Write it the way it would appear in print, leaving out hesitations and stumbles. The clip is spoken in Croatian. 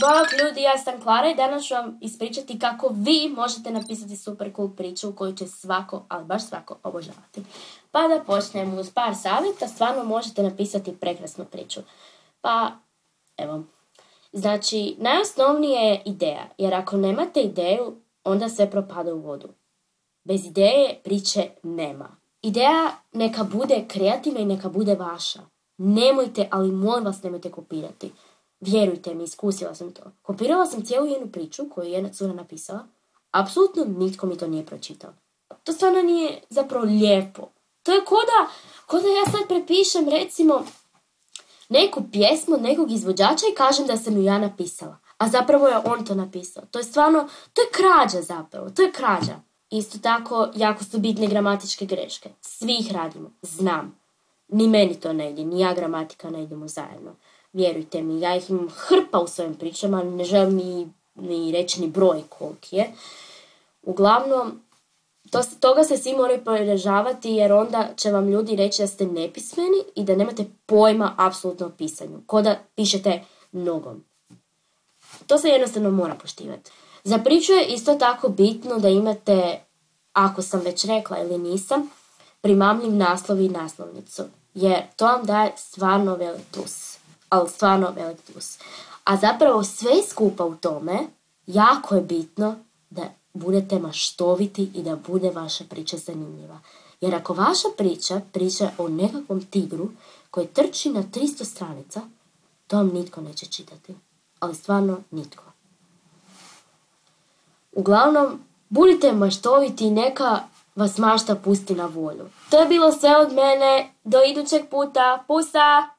Bog ljudi, ja sam Klara i danas ću vam ispričati kako vi možete napisati super cool priču koju će svako, ali baš svako, obožavati. Pa da počnemo uz par savjeta, stvarno možete napisati prekrasnu priču. Pa, evo, znači, najosnovnije je ideja, jer ako nemate ideju, onda sve propada u vodu. Bez ideje priče nema. Ideja neka bude kreativna i neka bude vaša. Nemojte, ali molim vas, nemojte kopirati. Vjerujte mi, iskusila sam to. Kopirala sam cijelu jednu priču koju je jedna cura napisala. Apsolutno nitko mi to nije pročitao. To stvarno nije zapravo lijepo. To je ko da ja sad prepišem recimo neku pjesmu od nekog izvođača i kažem da sam ju ja napisala. A zapravo je on to napisao. To je stvarno, to je krađa zapravo. To je krađa. Isto tako, jako su bitne gramatičke greške. Svi ih radimo. Znam. Ni meni to ne ide, ni ja gramatika ne idemo zajedno. Vjerujte mi, ja ih imam hrpa u svojim pričama, ne želim ni reći ni broj koliki je. Uglavnom, toga se svi moraju pridržavati jer onda će vam ljudi reći da ste nepismeni i da nemate pojma apsolutno o pisanju. Ko da pišete nogom. To se jednostavno mora poštivati. Za priču je isto tako bitno da imate, ako sam već rekla ili nisam, primamljiv naslov i naslovnicu. Jer to vam daje stvarno velik plus. Ali stvarno velik plus. A zapravo sve skupa u tome, jako je bitno da budete maštoviti i da bude vaša priča zanimljiva. Jer ako vaša priča o nekakvom tigru koji trči na 300 stranica, to vam nitko neće čitati. Ali stvarno nitko. Uglavnom, budite maštoviti i neka vas mašta pusti na volju. To je bilo sve od mene. Do idućeg puta. Pusa!